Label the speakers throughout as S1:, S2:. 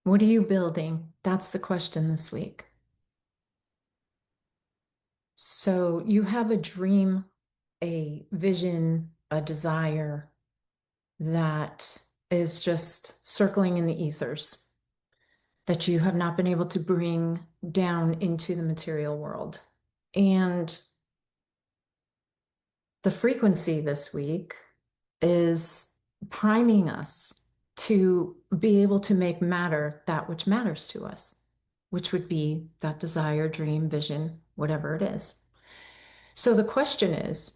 S1: What are you building? That's the question this week. So you have a dream, a vision, a desire that is just circling in the ethers that you have not been able to bring down into the material world. And the frequency this week is priming us to be able to make matter that which matters to us, which would be that desire, dream, vision, whatever it is. So the question is,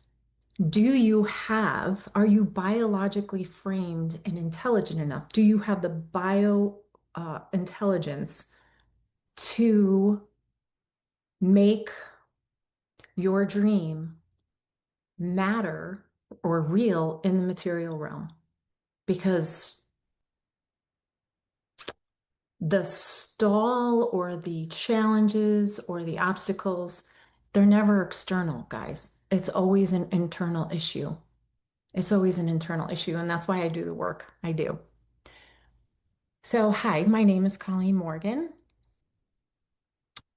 S1: are you biologically framed and intelligent enough? Do you have the bio intelligence to make your dream matter or real in the material realm? Because the stall or the challenges or the obstacles, they're never external, guys. It's always an internal issue. It's always an internal issue. And that's why I do the work I do. So, hi, my name is Colleen Morgan.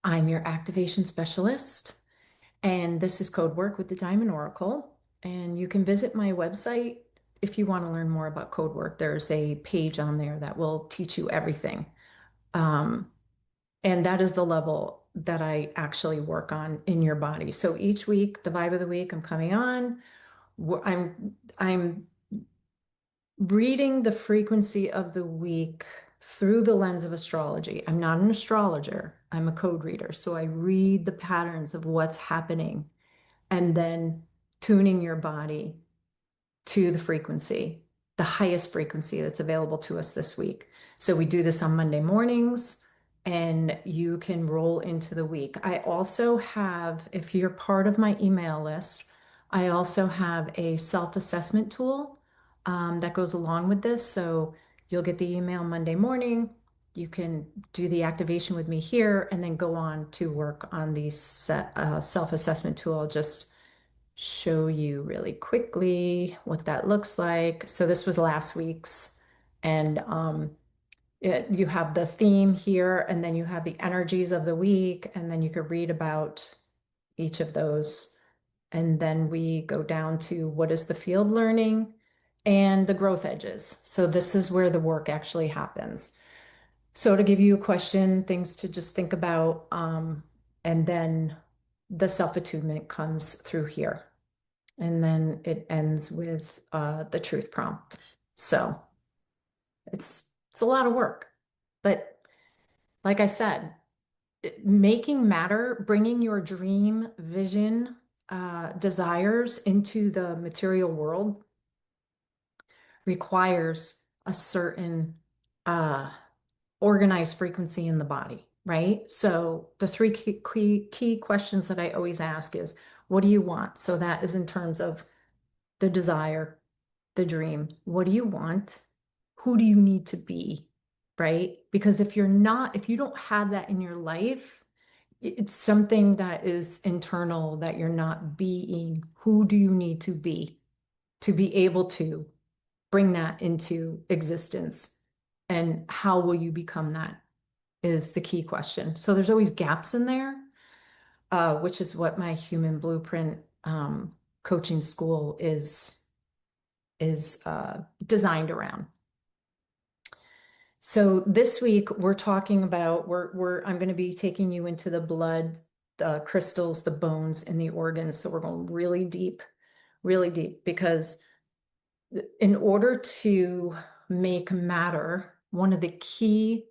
S1: I'm your activation specialist, and this is Code Work with the Diamond Oracle. And you can visit my website if you want to learn more about code work. There's a page on there that will teach you everything. Um, And that is the level that I actually work on in your body. So each week, the vibe of the week, I'm coming on. I'm reading the frequency of the week through the lens of astrology. I'm not an astrologer. I'm a code reader. So I read the patterns of what's happening and then tuning your body to the frequency, the highest frequency that's available to us this week. So we do this on Monday mornings and you can roll into the week. I also have, if you're part of my email list, I also have a self-assessment tool that goes along with this. So you'll get the email Monday morning. You can do the activation with me here and then go on to work on the self-assessment tool. Just show you really quickly what that looks like. So this was last week's, and you have the theme here, and then you have the energies of the week, and then you could read about each of those. And then we go down to what is the field learning and the growth edges. So this is where the work actually happens. So to give you a question, things to just think about, and then the self-attunement comes through here. And then it ends with the truth prompt. So it's a lot of work. But like I said, making matter, bringing your dream, vision, desires into the material world requires a certain uh, organized frequency in the body, right? So the three key questions that I always ask is, what do you want? So that is in terms of the desire, the dream. What do you want? Who do you need to be? Right? Because if you don't have that in your life, it's something that is internal that you're not being. Who do you need to be able to bring that into existence? And how will you become that is the key question. So there's always gaps in there, which is what my human blueprint coaching school is designed around. So this week we're talking about I'm going to be taking you into the blood, the crystals, the bones, and the organs. So we're going really deep, because in order to make matter, one of the key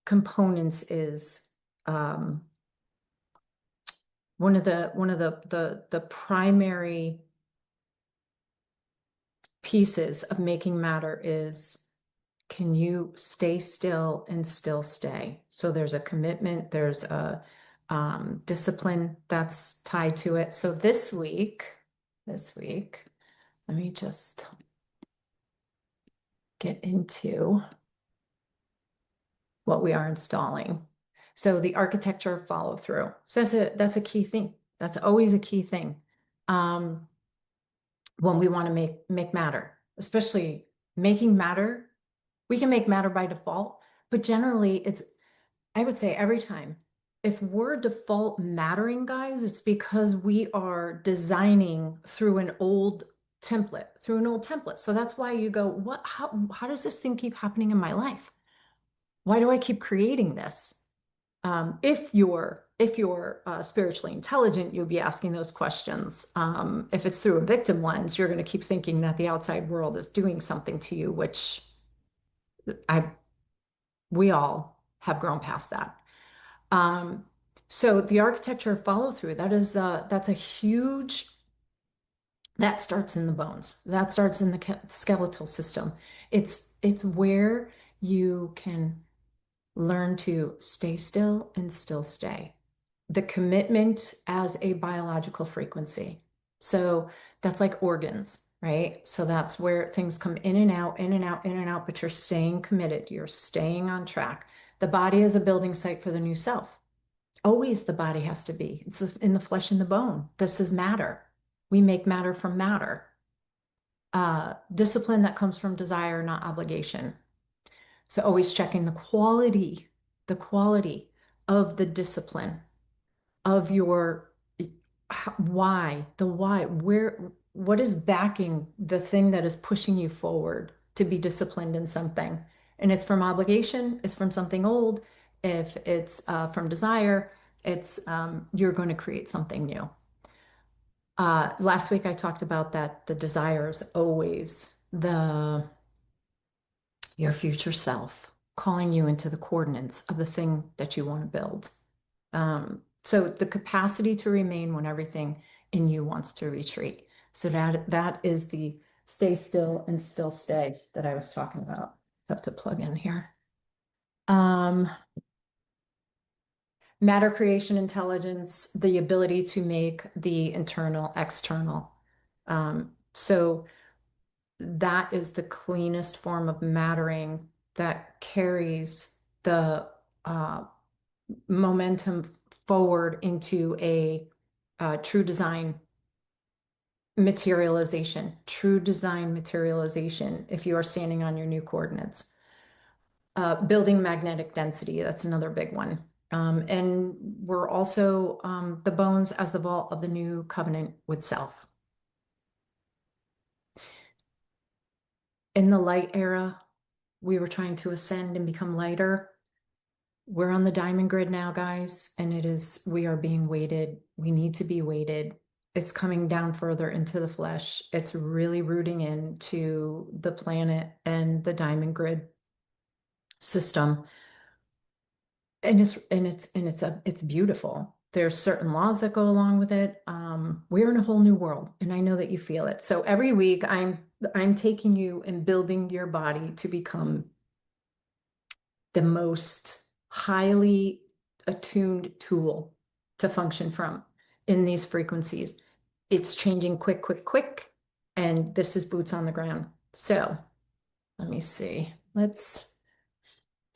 S1: components is one of the primary pieces of making matter is, can you stay still and still stay? So there's a commitment, there's a discipline that's tied to it. So this week, let me just get into what we are installing. So the architecture of follow through. So that's a key thing. That's always a key thing. When we want to make matter, especially making matter. We can make matter by default, But generally, I would say every time, if we're default mattering guys, it's because we are designing through an old through an old template. So that's why you go, how does this thing keep happening in my life? Why do I keep creating this? If you're spiritually intelligent, you'll be asking those questions. If it's through a victim lens, you're going to keep thinking that the outside world is doing something to you, which I we all have grown past that. Um, so the architecture follow through, that's a huge, that starts in the bones. That starts in the skeletal system. It's where you can learn to stay still and still stay. The commitment as a biological frequency. So that's like organs, right? So that's where things come in and out, in and out, in and out, but you're staying committed. You're staying on track. The body is a building site for the new self. Always the body has to be. It's in the flesh and the bone. This is matter. We make matter from matter. Discipline that comes from desire, not obligation. So always checking the quality of the discipline of your why, what is backing the thing that is pushing you forward to be disciplined in something. And it's from obligation, it's from something old. If it's from desire, it's you're going to create something new. Last week I talked about that the desire is always the your future self calling you into the coordinates of the thing that you want to build. So the capacity to remain when everything in you wants to retreat. So that is the stay still and still stay that I was talking about. I have to plug in here. Um, Matter creation intelligence, the ability to make the internal external. So that is the cleanest form of mattering that carries the momentum forward into a true design materialization, if you are standing on your new coordinates. Building magnetic density, that's another big one. And we're also the bones as the vault of the new covenant with self. In the light era, we were trying to ascend and become lighter. We're on the diamond grid now, guys, and we are being weighted. We need to be weighted. It's coming down further into the flesh. It's really rooting into the planet and the diamond grid system. And it's beautiful. There's certain laws that go along with it. We're in a whole new world, and I know that you feel it. So every week I'm taking you and building your body to become the most highly attuned tool to function from in these frequencies. It's changing quick, quick, quick. And this is boots on the ground. So let me see.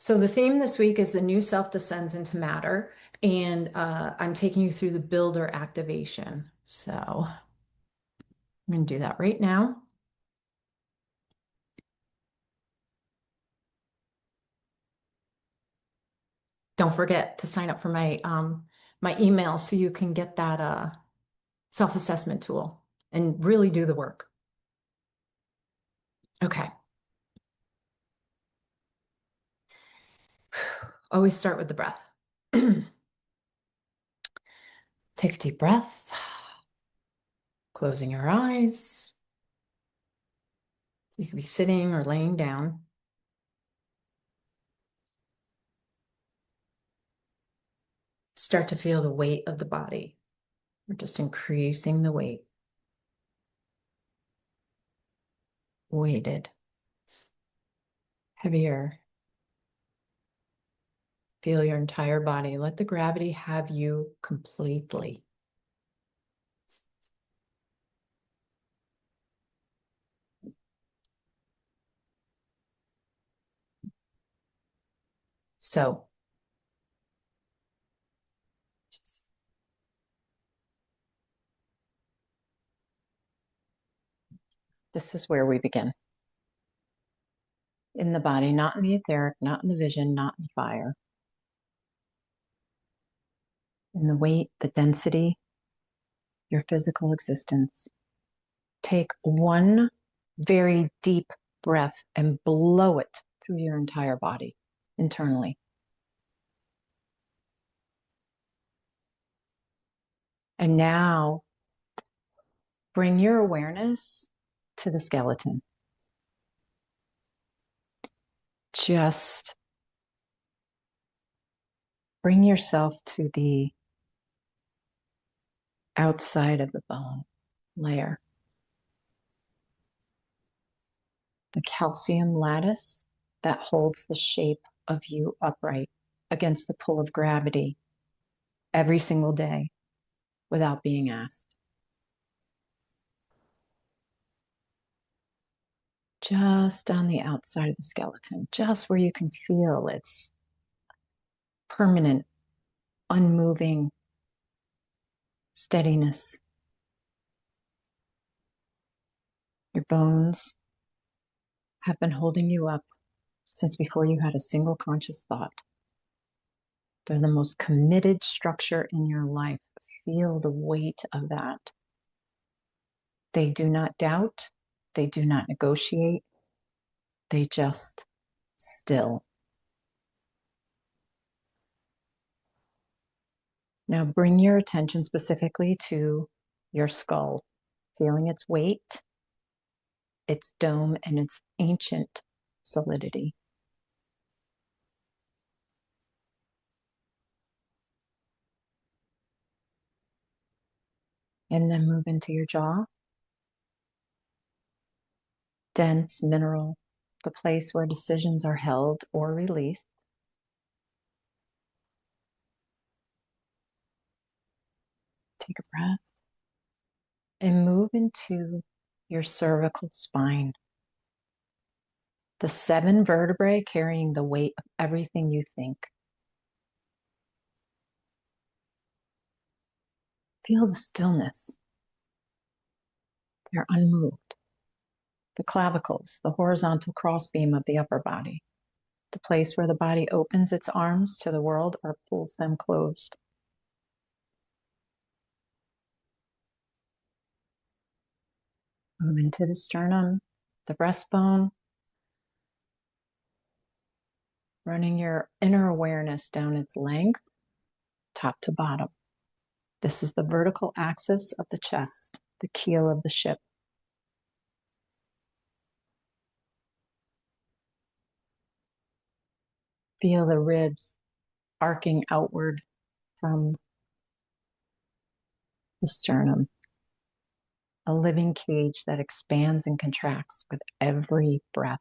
S1: So the theme this week is the new self descends into matter. And I'm taking you through the builder activation. So I'm going to do that right now. Don't forget to sign up for my email so you can get that self-assessment tool and really do the work. Okay. Always start with the breath. Take a deep breath, closing your eyes. You could be sitting or laying down. Start to feel the weight of the body. We're just increasing the weight. Weighted. Heavier. Feel your entire body. Let the gravity have you completely. So, just, this is where we begin. in the body, not in the etheric, not in the vision, not in the fire. In the weight, the density, your physical existence. Take one very deep breath and blow it through your entire body internally. And now bring your awareness to the skeleton. Just bring yourself to the outside of the bone layer. The calcium lattice that holds the shape of you upright against the pull of gravity every single day without being asked. Just on the outside of the skeleton, just where you can feel its permanent, unmoving steadiness. Your bones have been holding you up since before you had a single conscious thought. They're the most committed structure in your life. Feel the weight of that. They do not doubt. They do not negotiate. They just still. Now bring your attention specifically to your skull, feeling its weight, its dome, and its ancient solidity. And then move into your jaw. Dense mineral, the place where decisions are held or released. Take a breath and move into your cervical spine. The 7 vertebrae carrying the weight of everything you think. Feel the stillness. They're unmoved. The clavicles, the horizontal crossbeam of the upper body, the place where the body opens its arms to the world or pulls them closed. Move into the sternum, the breastbone, running your inner awareness down its length, top to bottom. This is the vertical axis of the chest, the keel of the ship. Feel the ribs arcing outward from the sternum, a living cage that expands and contracts with every breath.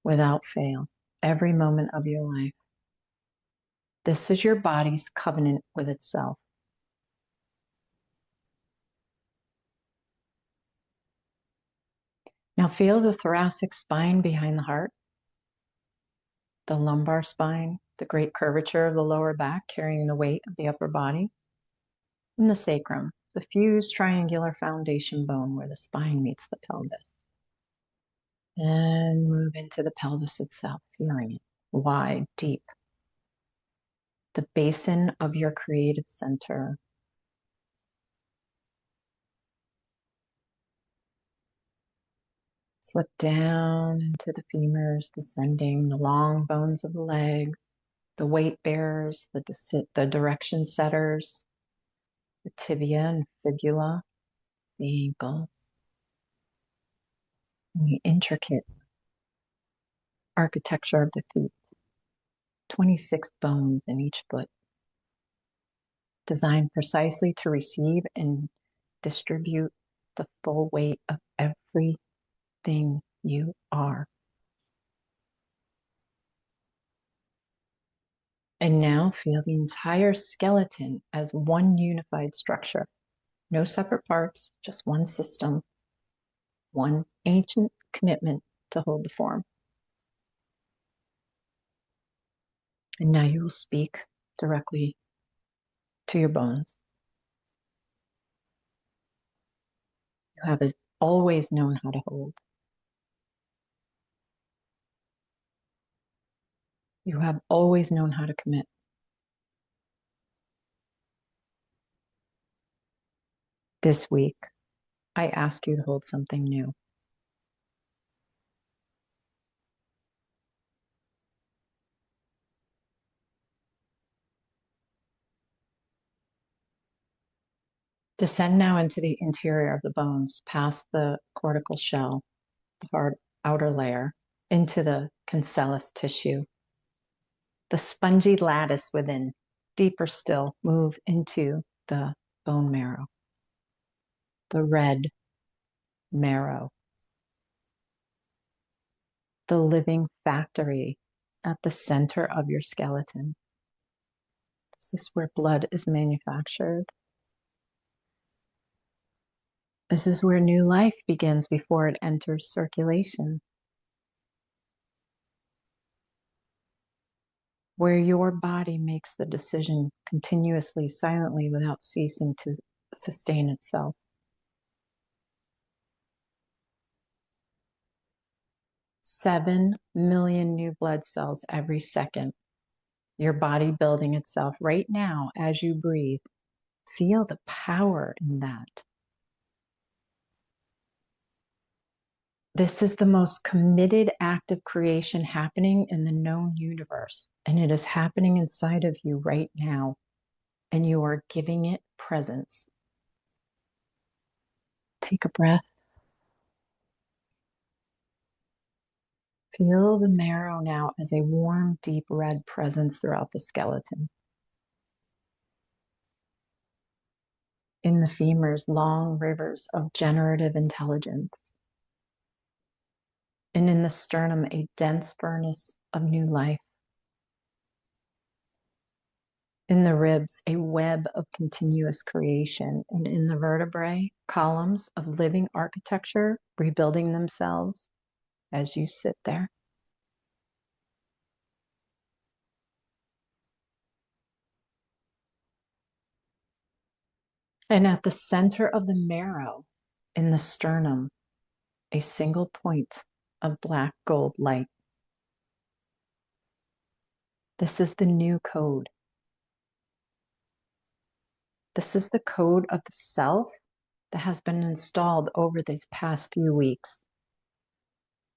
S1: Without fail, every moment of your life. This is your body's covenant with itself. Now feel the thoracic spine behind the heart, the lumbar spine, the great curvature of the lower back carrying the weight of the upper body, and the sacrum, the fused triangular foundation bone where the spine meets the pelvis. And move into the pelvis itself, feeling it wide, deep. The basin of your creative center. Slip down into the femurs, descending the long bones of the legs, the weight bearers, the direction setters, the tibia and fibula, the ankles, and the intricate architecture of the feet. 26 bones in each foot, designed precisely to receive and distribute the full weight of everything you are. And now feel the entire skeleton as one unified structure. No separate parts, just one system, one ancient commitment to hold the form. And now you will speak directly to your bones. You have always known how to hold. You have always known how to commit. This week, I ask you to hold something new. Descend now into the interior of the bones, past the cortical shell, the hard outer layer, into the cancellous tissue, the spongy lattice within. Deeper still, move into the bone marrow, the red marrow, the living factory at the center of your skeleton. This is where blood is manufactured. This is where new life begins before it enters circulation. Where your body makes the decision continuously, silently, without ceasing to sustain itself. Seven million new blood cells every second. Your body building itself right now as you breathe. Feel the power in that. This is the most committed act of creation happening in the known universe, and it is happening inside of you right now, and you are giving it presence. Take a breath. Feel the marrow now as a warm, deep red presence throughout the skeleton. In the femurs, long rivers of generative intelligence. And in the sternum, a dense furnace of new life. In the ribs, a web of continuous creation. And in the vertebrae, columns of living architecture rebuilding themselves as you sit there. And at the center of the marrow, in the sternum, a single point of black gold light. This is the new code. This is the code of the self that has been installed over these past few weeks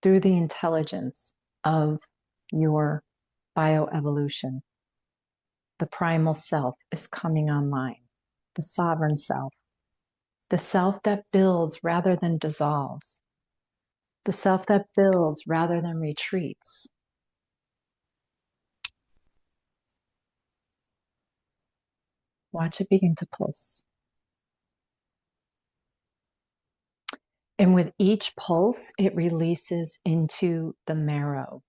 S1: through the intelligence of your bioevolution. The primal self is coming online, the sovereign self, the self that builds rather than dissolves, the self that builds rather than retreats. Watch it begin to pulse. And with each pulse, it releases into the marrow.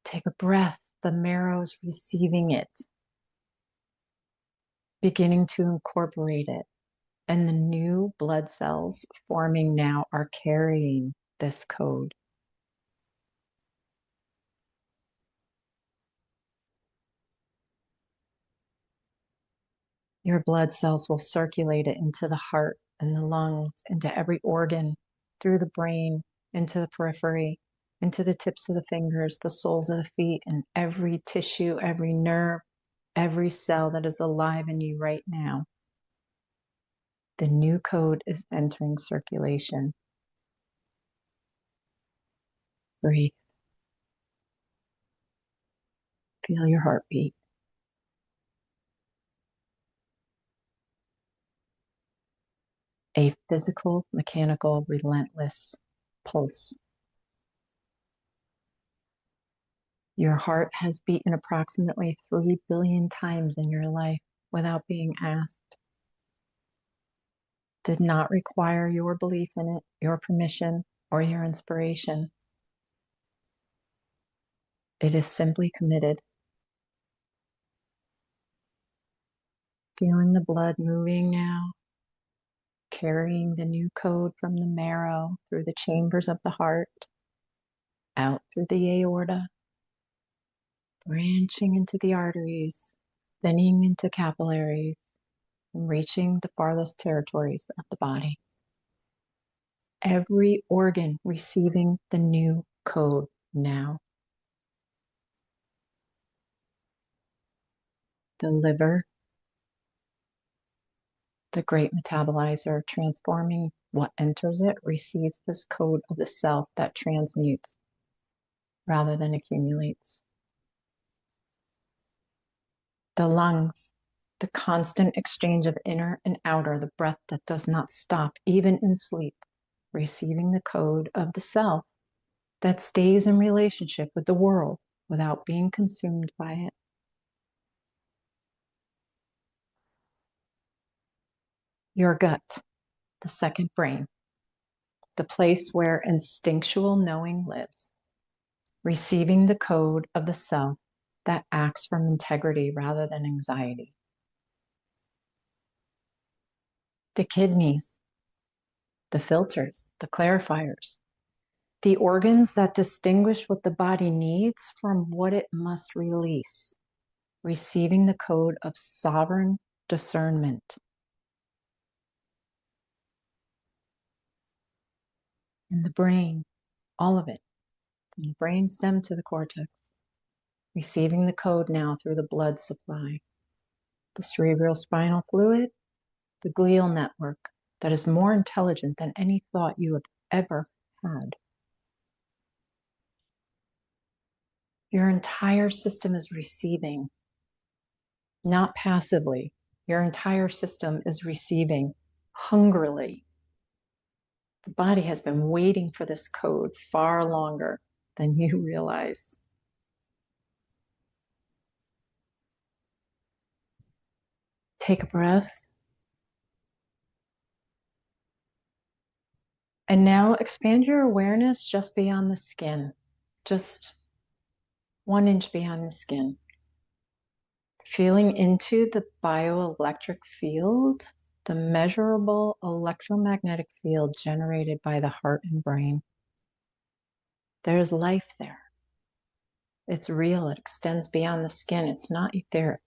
S1: Take a breath. The marrow's receiving it, beginning to incorporate it. And the new blood cells forming now are carrying this code. Your blood cells will circulate it into the heart and the lungs, into every organ, through the brain, into the periphery, into the tips of the fingers, the soles of the feet, and every tissue, every nerve, every cell that is alive in you right now. The new code is entering circulation. Breathe. Feel your heartbeat. A physical, mechanical, relentless pulse. Your heart has beaten approximately 3 billion times in your life without being asked. Did not require your belief in it, your permission, or your inspiration. It is simply committed. Feeling the blood moving now, carrying the new code from the marrow through the chambers of the heart, out through the aorta, branching into the arteries, thinning into capillaries, and reaching the farthest territories of the body. Every organ receiving the new code now. The liver, the great metabolizer transforming what enters it, receives this code of the self that transmutes rather than accumulates. The lungs, the constant exchange of inner and outer, the breath that does not stop, even in sleep, receiving the code of the self that stays in relationship with the world without being consumed by it. Your gut, the second brain, the place where instinctual knowing lives, receiving the code of the self that acts from integrity rather than anxiety. The kidneys, the filters, the clarifiers, the organs that distinguish what the body needs from what it must release, receiving the code of sovereign discernment. And the brain, all of it, from the brain stem to the cortex, receiving the code now through the blood supply, the cerebral spinal fluid, the glial network that is more intelligent than any thought you have ever had. Your entire system is receiving, not passively. Your entire system is receiving hungrily. The body has been waiting for this code far longer than you realize. Take a breath. And now expand your awareness just beyond the skin, just 1 inch beyond the skin. Feeling into the bioelectric field, the measurable electromagnetic field generated by the heart and brain. There's life there. It's real. It extends beyond the skin. It's not etheric.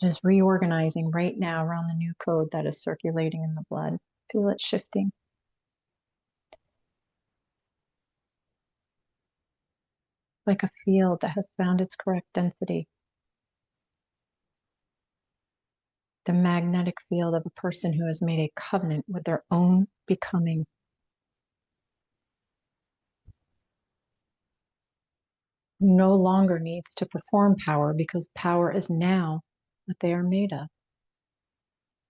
S1: It is reorganizing right now around the new code that is circulating in the blood. Feel it shifting. Like a field that has found its correct density. The magnetic field of a person who has made a covenant with their own becoming. Who no longer needs to perform power because power is now what they are made of.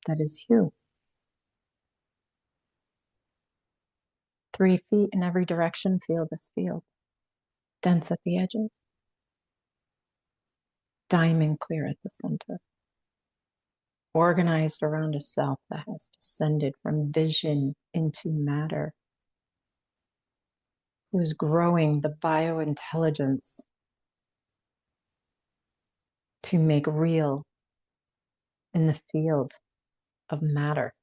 S1: That is you. 3 feet in every direction, feel this field. Dense at the edges. Diamond clear at the center. Organized around a self that has descended from vision into matter. Who is growing the biointelligence to make real in the field of matter.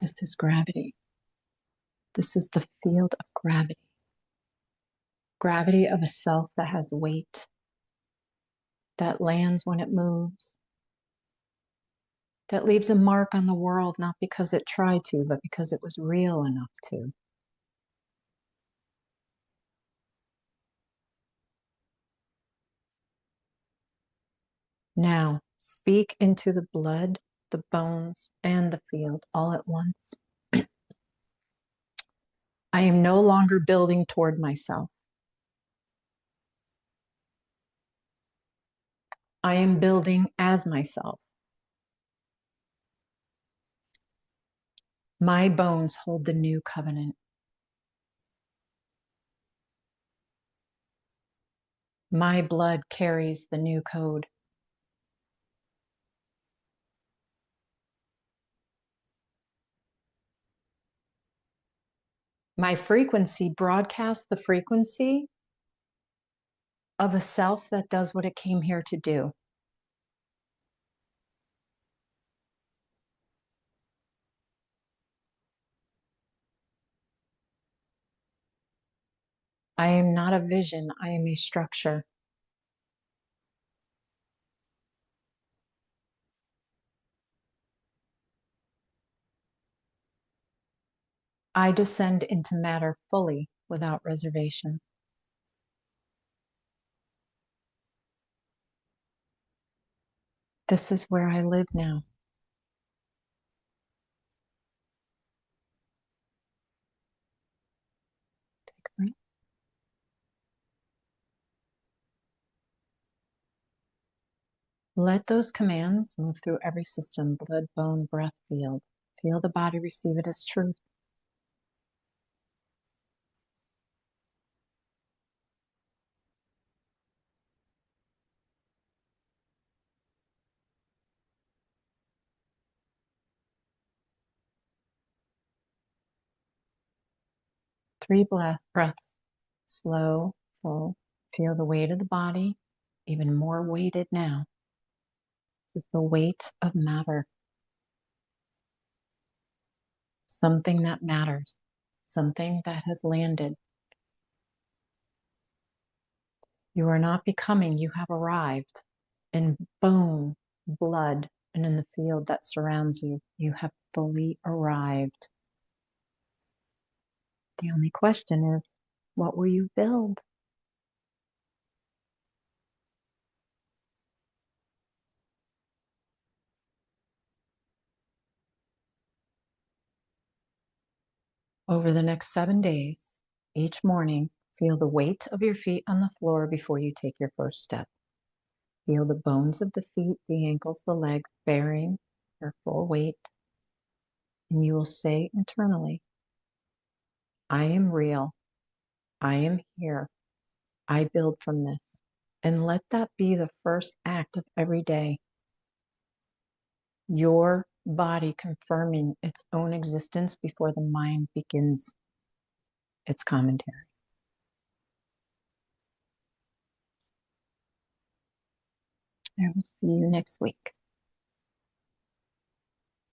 S1: Is this gravity? This is the field of gravity. Gravity of a self that has weight, that lands when it moves, that leaves a mark on the world, not because it tried to, but because it was real enough to. Now, speak into the blood, the bones, and the field all at once. I am no longer building toward myself. I am building as myself. My bones hold the new covenant. My blood carries the new code. My frequency broadcasts the frequency of a self that does what it came here to do. I am not a vision, I am a structure. I descend into matter fully without reservation. This is where I live now. Take a breath. Let those commands move through every system, blood, bone, breath, field. Feel the body receive it as truth. Three breaths, slow, full. Feel the weight of the body, even more weighted now. This is the weight of matter, something that matters, something that has landed. You are not becoming, you have arrived in bone, blood, and in the field that surrounds you. You have fully arrived. The only question is, what will you build? Over the next 7 days, each morning, feel the weight of your feet on the floor before you take your first step. Feel the bones of the feet, the ankles, the legs bearing their full weight. And you will say internally, I am real. I am here. I build from this. And let that be the first act of every day. Your body confirming its own existence before the mind begins its commentary. I will see you next week.